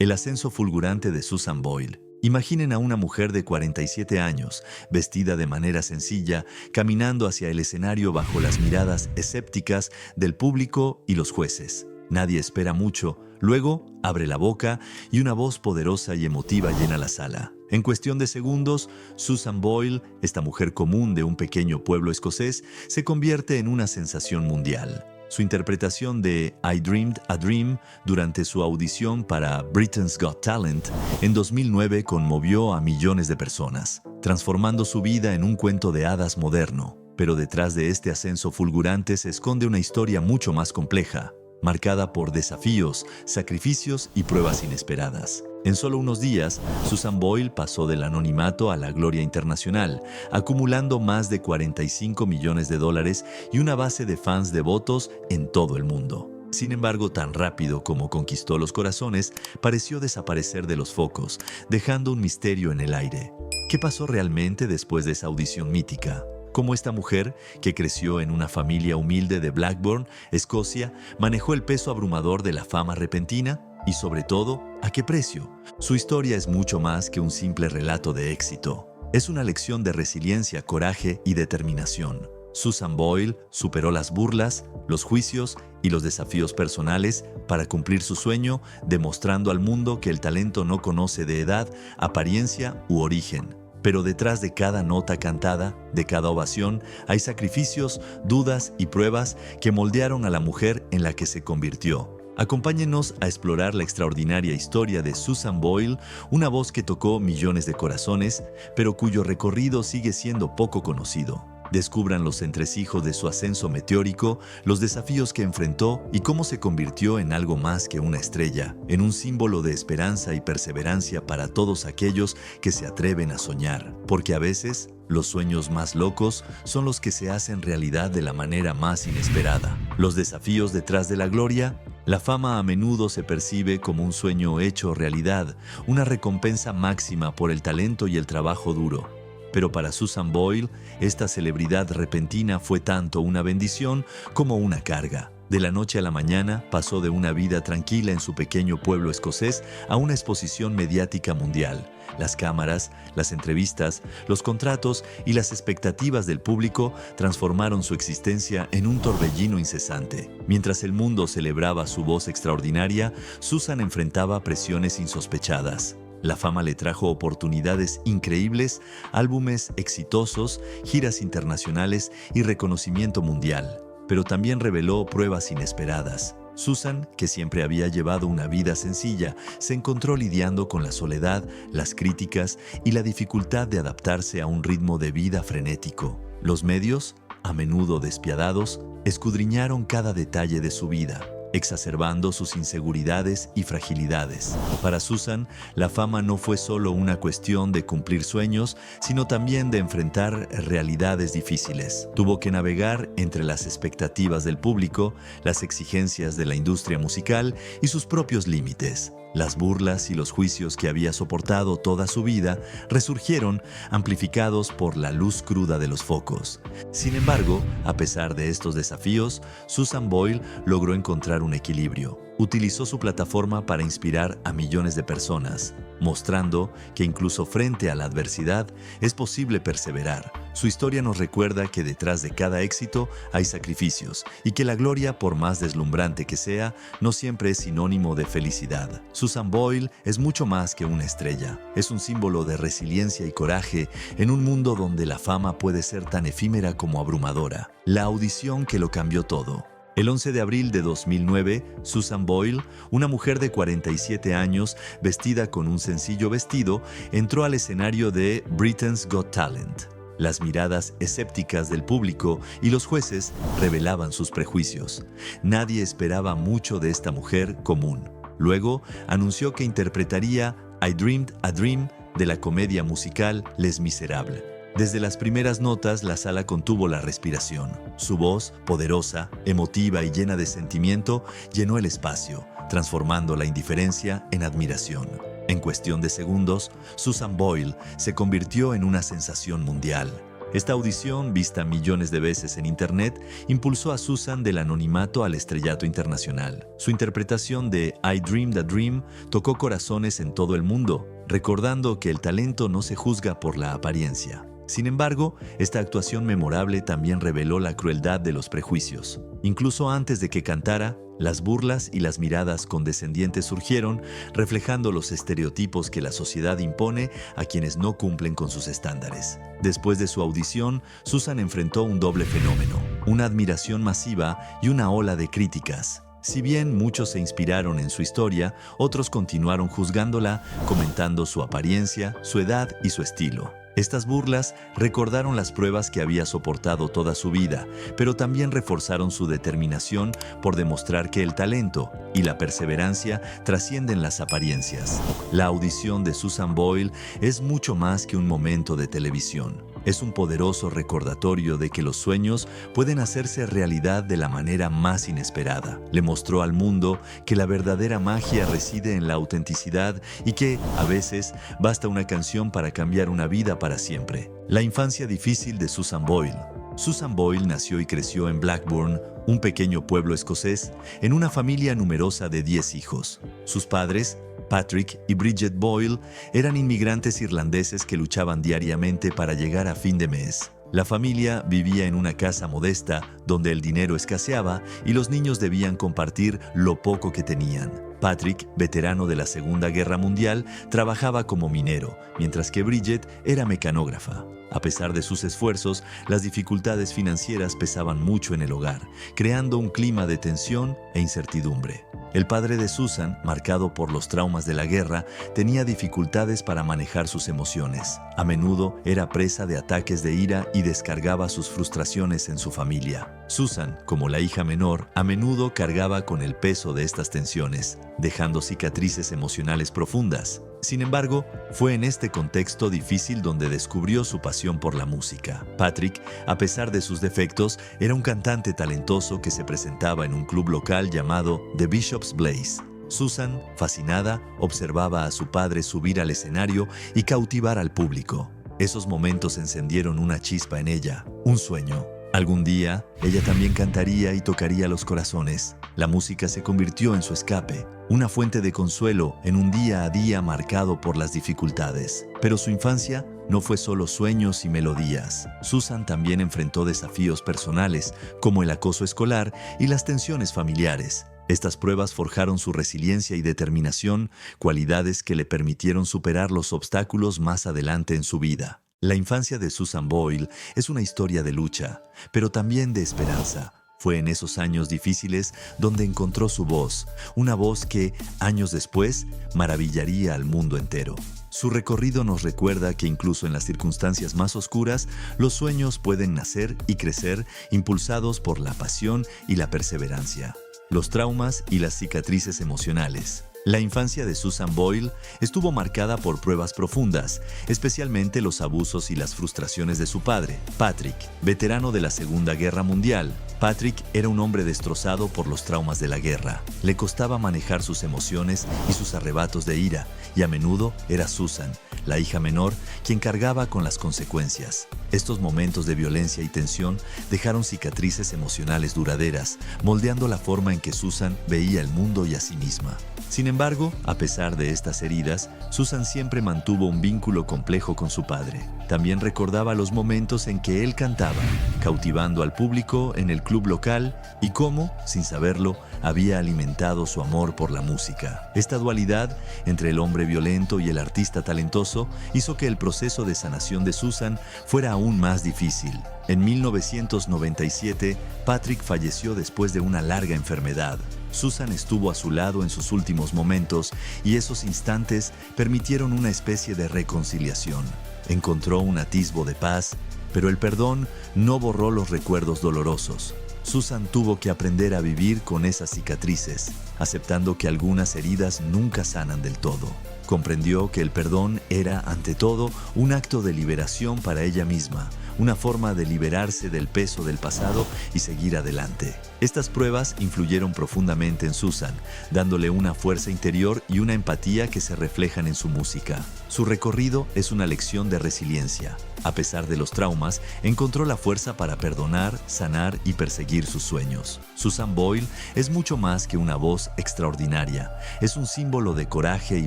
El ascenso fulgurante de Susan Boyle. Imaginen a una mujer de 47 años, vestida de manera sencilla, caminando hacia el escenario bajo las miradas escépticas del público y los jueces. Nadie espera mucho, luego abre la boca y una voz poderosa y emotiva llena la sala. En cuestión de segundos, Susan Boyle, esta mujer común de un pequeño pueblo escocés, se convierte en una sensación mundial. Su interpretación de I Dreamed a Dream durante su audición para Britain's Got Talent en 2009 conmovió a millones de personas, transformando su vida en un cuento de hadas moderno. Pero detrás de este ascenso fulgurante se esconde una historia mucho más compleja, marcada por desafíos, sacrificios y pruebas inesperadas. En solo unos días, Susan Boyle pasó del anonimato a la gloria internacional, acumulando más de $45 millones y una base de fans devotos en todo el mundo. Sin embargo, tan rápido como conquistó los corazones, pareció desaparecer de los focos, dejando un misterio en el aire. ¿Qué pasó realmente después de esa audición mítica? ¿Cómo esta mujer, que creció en una familia humilde de Blackburn, Escocia, manejó el peso abrumador de la fama repentina? Y sobre todo, ¿a qué precio? Su historia es mucho más que un simple relato de éxito. Es una lección de resiliencia, coraje y determinación. Susan Boyle superó las burlas, los juicios y los desafíos personales para cumplir su sueño, demostrando al mundo que el talento no conoce de edad, apariencia u origen. Pero detrás de cada nota cantada, de cada ovación, hay sacrificios, dudas y pruebas que moldearon a la mujer en la que se convirtió. Acompáñenos a explorar la extraordinaria historia de Susan Boyle, una voz que tocó millones de corazones, pero cuyo recorrido sigue siendo poco conocido. Descubran los entresijos de su ascenso meteórico, los desafíos que enfrentó y cómo se convirtió en algo más que una estrella, en un símbolo de esperanza y perseverancia para todos aquellos que se atreven a soñar. Porque a veces, los sueños más locos son los que se hacen realidad de la manera más inesperada. Los desafíos detrás de la gloria. La fama a menudo se percibe como un sueño hecho realidad, una recompensa máxima por el talento y el trabajo duro. Pero para Susan Boyle, esta celebridad repentina fue tanto una bendición como una carga. De la noche a la mañana, pasó de una vida tranquila en su pequeño pueblo escocés a una exposición mediática mundial. Las cámaras, las entrevistas, los contratos y las expectativas del público transformaron su existencia en un torbellino incesante. Mientras el mundo celebraba su voz extraordinaria, Susan enfrentaba presiones insospechadas. La fama le trajo oportunidades increíbles, álbumes exitosos, giras internacionales y reconocimiento mundial, pero también reveló pruebas inesperadas. Susan, que siempre había llevado una vida sencilla, se encontró lidiando con la soledad, las críticas y la dificultad de adaptarse a un ritmo de vida frenético. Los medios, a menudo despiadados, escudriñaron cada detalle de su vida, exacerbando sus inseguridades y fragilidades. Para Susan, la fama no fue solo una cuestión de cumplir sueños, sino también de enfrentar realidades difíciles. Tuvo que navegar entre las expectativas del público, las exigencias de la industria musical y sus propios límites. Las burlas y los juicios que había soportado toda su vida resurgieron, amplificados por la luz cruda de los focos. Sin embargo, a pesar de estos desafíos, Susan Boyle logró encontrar un equilibrio. Utilizó su plataforma para inspirar a millones de personas, mostrando que incluso frente a la adversidad es posible perseverar. Su historia nos recuerda que detrás de cada éxito hay sacrificios y que la gloria, por más deslumbrante que sea, no siempre es sinónimo de felicidad. Susan Boyle es mucho más que una estrella. Es un símbolo de resiliencia y coraje en un mundo donde la fama puede ser tan efímera como abrumadora. La audición que lo cambió todo. El 11 de abril de 2009, Susan Boyle, una mujer de 47 años, vestida con un sencillo vestido, entró al escenario de Britain's Got Talent. Las miradas escépticas del público y los jueces revelaban sus prejuicios. Nadie esperaba mucho de esta mujer común. Luego, anunció que interpretaría I Dreamed a Dream de la comedia musical Les Misérables. Desde las primeras notas, la sala contuvo la respiración. Su voz, poderosa, emotiva y llena de sentimiento, llenó el espacio, transformando la indiferencia en admiración. En cuestión de segundos, Susan Boyle se convirtió en una sensación mundial. Esta audición, vista millones de veces en Internet, impulsó a Susan del anonimato al estrellato internacional. Su interpretación de I Dreamed a Dream tocó corazones en todo el mundo, recordando que el talento no se juzga por la apariencia. Sin embargo, esta actuación memorable también reveló la crueldad de los prejuicios. Incluso antes de que cantara, las burlas y las miradas condescendientes surgieron, reflejando los estereotipos que la sociedad impone a quienes no cumplen con sus estándares. Después de su audición, Susan enfrentó un doble fenómeno, una admiración masiva y una ola de críticas. Si bien muchos se inspiraron en su historia, otros continuaron juzgándola, comentando su apariencia, su edad y su estilo. Estas burlas recordaron las pruebas que había soportado toda su vida, pero también reforzaron su determinación por demostrar que el talento y la perseverancia trascienden las apariencias. La audición de Susan Boyle es mucho más que un momento de televisión. Es un poderoso recordatorio de que los sueños pueden hacerse realidad de la manera más inesperada. Le mostró al mundo que la verdadera magia reside en la autenticidad y que, a veces, basta una canción para cambiar una vida para siempre. La infancia difícil de Susan Boyle. Susan Boyle nació y creció en Blackburn, un pequeño pueblo escocés, en una familia numerosa de 10 hijos. Sus padres, Patrick y Bridget Boyle, eran inmigrantes irlandeses que luchaban diariamente para llegar a fin de mes. La familia vivía en una casa modesta donde el dinero escaseaba y los niños debían compartir lo poco que tenían. Patrick, veterano de la Segunda Guerra Mundial, trabajaba como minero, mientras que Bridget era mecanógrafa. A pesar de sus esfuerzos, las dificultades financieras pesaban mucho en el hogar, creando un clima de tensión e incertidumbre. El padre de Susan, marcado por los traumas de la guerra, tenía dificultades para manejar sus emociones. A menudo era presa de ataques de ira y descargaba sus frustraciones en su familia. Susan, como la hija menor, a menudo cargaba con el peso de estas tensiones, dejando cicatrices emocionales profundas. Sin embargo, fue en este contexto difícil donde descubrió su pasión por la música. Patrick, a pesar de sus defectos, era un cantante talentoso que se presentaba en un club local llamado The Bishop's Blaze. Susan, fascinada, observaba a su padre subir al escenario y cautivar al público. Esos momentos encendieron una chispa en ella, un sueño. Algún día, ella también cantaría y tocaría los corazones. La música se convirtió en su escape, una fuente de consuelo en un día a día marcado por las dificultades. Pero su infancia no fue solo sueños y melodías. Susan también enfrentó desafíos personales, como el acoso escolar y las tensiones familiares. Estas pruebas forjaron su resiliencia y determinación, cualidades que le permitieron superar los obstáculos más adelante en su vida. La infancia de Susan Boyle es una historia de lucha, pero también de esperanza. Fue en esos años difíciles donde encontró su voz, una voz que, años después, maravillaría al mundo entero. Su recorrido nos recuerda que incluso en las circunstancias más oscuras, los sueños pueden nacer y crecer impulsados por la pasión y la perseverancia, los traumas y las cicatrices emocionales. La infancia de Susan Boyle estuvo marcada por pruebas profundas, especialmente los abusos y las frustraciones de su padre, Patrick, veterano de la Segunda Guerra Mundial. Patrick era un hombre destrozado por los traumas de la guerra. Le costaba manejar sus emociones y sus arrebatos de ira, y a menudo era Susan, la hija menor, quien cargaba con las consecuencias. Estos momentos de violencia y tensión dejaron cicatrices emocionales duraderas, moldeando la forma en que Susan veía el mundo y a sí misma. Sin embargo, a pesar de estas heridas, Susan siempre mantuvo un vínculo complejo con su padre. También recordaba los momentos en que él cantaba, cautivando al público en el club local y cómo, sin saberlo, había alimentado su amor por la música. Esta dualidad entre el hombre violento y el artista talentoso hizo que el proceso de sanación de Susan fuera aún más difícil. En 1997, Patrick falleció después de una larga enfermedad. Susan estuvo a su lado en sus últimos momentos y esos instantes permitieron una especie de reconciliación. Encontró un atisbo de paz, pero el perdón no borró los recuerdos dolorosos. Susan tuvo que aprender a vivir con esas cicatrices, aceptando que algunas heridas nunca sanan del todo. Comprendió que el perdón era, ante todo, un acto de liberación para ella misma, una forma de liberarse del peso del pasado y seguir adelante. Estas pruebas influyeron profundamente en Susan, dándole una fuerza interior y una empatía que se reflejan en su música. Su recorrido es una lección de resiliencia. A pesar de los traumas, encontró la fuerza para perdonar, sanar y perseguir sus sueños. Susan Boyle es mucho más que una voz extraordinaria. Es un símbolo de coraje y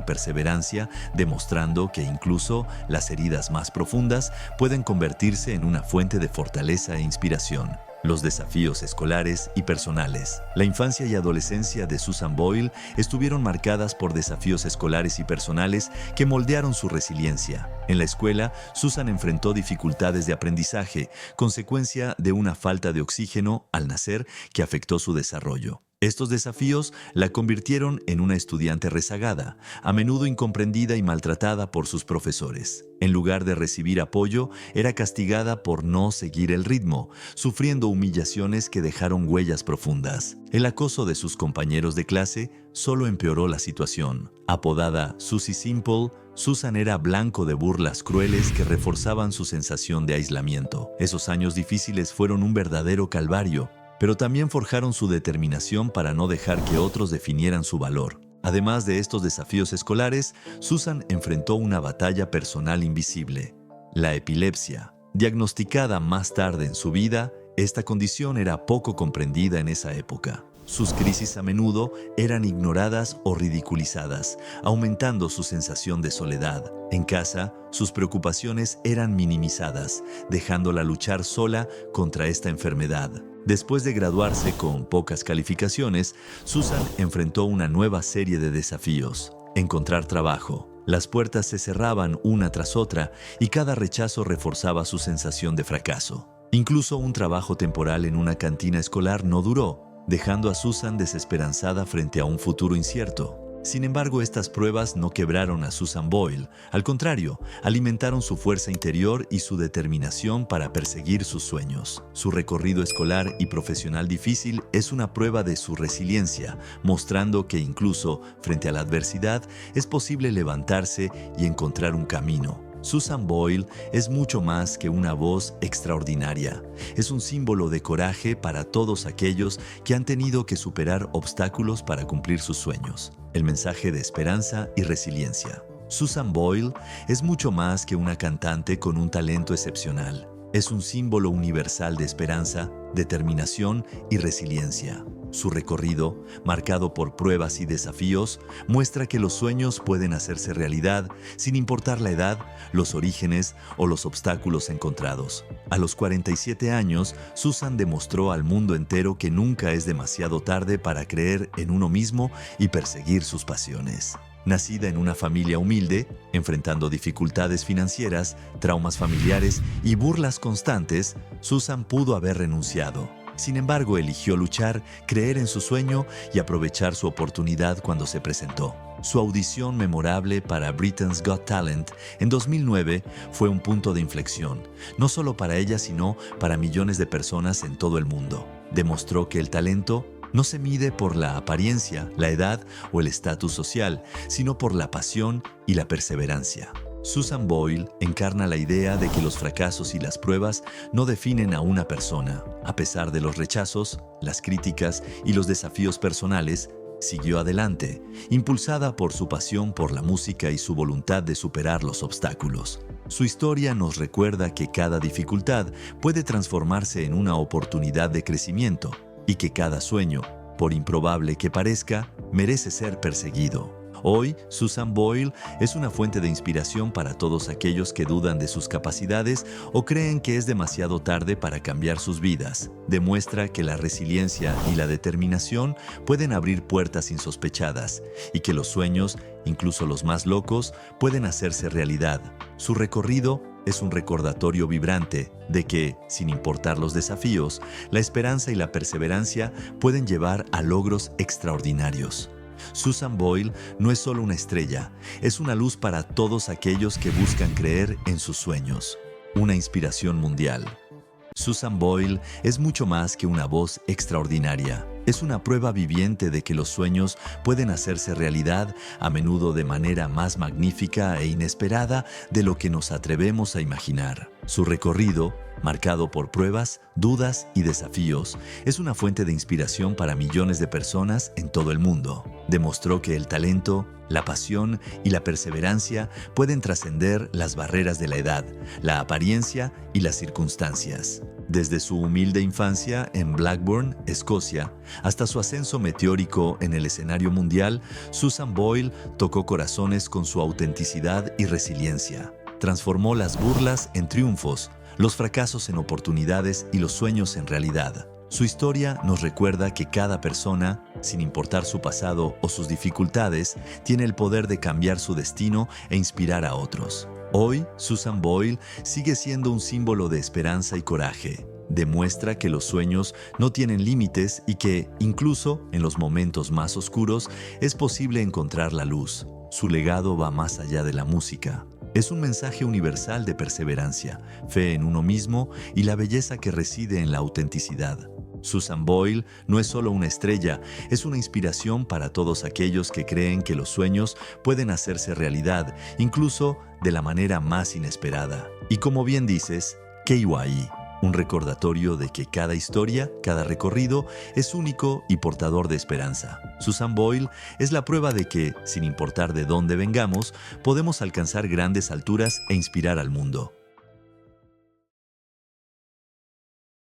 perseverancia, demostrando que incluso las heridas más profundas pueden convertirse en una fuente de fortaleza e inspiración. Los desafíos escolares y personales. La infancia y adolescencia de Susan Boyle estuvieron marcadas por desafíos escolares y personales que moldearon su resiliencia. En la escuela, Susan enfrentó dificultades de aprendizaje, consecuencia de una falta de oxígeno al nacer que afectó su desarrollo. Estos desafíos la convirtieron en una estudiante rezagada, a menudo incomprendida y maltratada por sus profesores. En lugar de recibir apoyo, era castigada por no seguir el ritmo, sufriendo humillaciones que dejaron huellas profundas. El acoso de sus compañeros de clase solo empeoró la situación. Apodada Susie Simple, Susan era blanco de burlas crueles que reforzaban su sensación de aislamiento. Esos años difíciles fueron un verdadero calvario, pero también forjaron su determinación para no dejar que otros definieran su valor. Además de estos desafíos escolares, Susan enfrentó una batalla personal invisible: la epilepsia. Diagnosticada más tarde en su vida, esta condición era poco comprendida en esa época. Sus crisis a menudo eran ignoradas o ridiculizadas, aumentando su sensación de soledad. En casa, sus preocupaciones eran minimizadas, dejándola luchar sola contra esta enfermedad. Después de graduarse con pocas calificaciones, Susan enfrentó una nueva serie de desafíos: encontrar trabajo. Las puertas se cerraban una tras otra y cada rechazo reforzaba su sensación de fracaso. Incluso un trabajo temporal en una cantina escolar no duró, dejando a Susan desesperanzada frente a un futuro incierto. Sin embargo, estas pruebas no quebraron a Susan Boyle. Al contrario, alimentaron su fuerza interior y su determinación para perseguir sus sueños. Su recorrido escolar y profesional difícil es una prueba de su resiliencia, mostrando que incluso frente a la adversidad es posible levantarse y encontrar un camino. Susan Boyle es mucho más que una voz extraordinaria. Es un símbolo de coraje para todos aquellos que han tenido que superar obstáculos para cumplir sus sueños. El mensaje de esperanza y resiliencia. Susan Boyle es mucho más que una cantante con un talento excepcional. Es un símbolo universal de esperanza, determinación y resiliencia. Su recorrido, marcado por pruebas y desafíos, muestra que los sueños pueden hacerse realidad sin importar la edad, los orígenes o los obstáculos encontrados. A los 47 años, Susan demostró al mundo entero que nunca es demasiado tarde para creer en uno mismo y perseguir sus pasiones. Nacida en una familia humilde, enfrentando dificultades financieras, traumas familiares y burlas constantes, Susan pudo haber renunciado. Sin embargo, eligió luchar, creer en su sueño y aprovechar su oportunidad cuando se presentó. Su audición memorable para Britain's Got Talent en 2009 fue un punto de inflexión, no solo para ella, sino para millones de personas en todo el mundo. Demostró que el talento no se mide por la apariencia, la edad o el estatus social, sino por la pasión y la perseverancia. Susan Boyle encarna la idea de que los fracasos y las pruebas no definen a una persona. A pesar de los rechazos, las críticas y los desafíos personales, siguió adelante, impulsada por su pasión por la música y su voluntad de superar los obstáculos. Su historia nos recuerda que cada dificultad puede transformarse en una oportunidad de crecimiento y que cada sueño, por improbable que parezca, merece ser perseguido. Hoy, Susan Boyle es una fuente de inspiración para todos aquellos que dudan de sus capacidades o creen que es demasiado tarde para cambiar sus vidas. Demuestra que la resiliencia y la determinación pueden abrir puertas insospechadas y que los sueños, incluso los más locos, pueden hacerse realidad. Su recorrido es un recordatorio vibrante de que, sin importar los desafíos, la esperanza y la perseverancia pueden llevar a logros extraordinarios. Susan Boyle no es solo una estrella, es una luz para todos aquellos que buscan creer en sus sueños. Una inspiración mundial. Susan Boyle es mucho más que una voz extraordinaria. Es una prueba viviente de que los sueños pueden hacerse realidad, a menudo de manera más magnífica e inesperada de lo que nos atrevemos a imaginar. Su recorrido, marcado por pruebas, dudas y desafíos, es una fuente de inspiración para millones de personas en todo el mundo. Demostró que el talento, la pasión y la perseverancia pueden trascender las barreras de la edad, la apariencia y las circunstancias. Desde su humilde infancia en Blackburn, Escocia, hasta su ascenso meteórico en el escenario mundial, Susan Boyle tocó corazones con su autenticidad y resiliencia. Transformó las burlas en triunfos, los fracasos en oportunidades y los sueños en realidad. Su historia nos recuerda que cada persona, sin importar su pasado o sus dificultades, tiene el poder de cambiar su destino e inspirar a otros. Hoy, Susan Boyle sigue siendo un símbolo de esperanza y coraje. Demuestra que los sueños no tienen límites y que, incluso en los momentos más oscuros, es posible encontrar la luz. Su legado va más allá de la música. Es un mensaje universal de perseverancia, fe en uno mismo y la belleza que reside en la autenticidad. Susan Boyle no es solo una estrella, es una inspiración para todos aquellos que creen que los sueños pueden hacerse realidad, incluso de la manera más inesperada. Y como bien dices, KYE, un recordatorio de que cada historia, cada recorrido es único y portador de esperanza. Susan Boyle es la prueba de que, sin importar de dónde vengamos, podemos alcanzar grandes alturas e inspirar al mundo.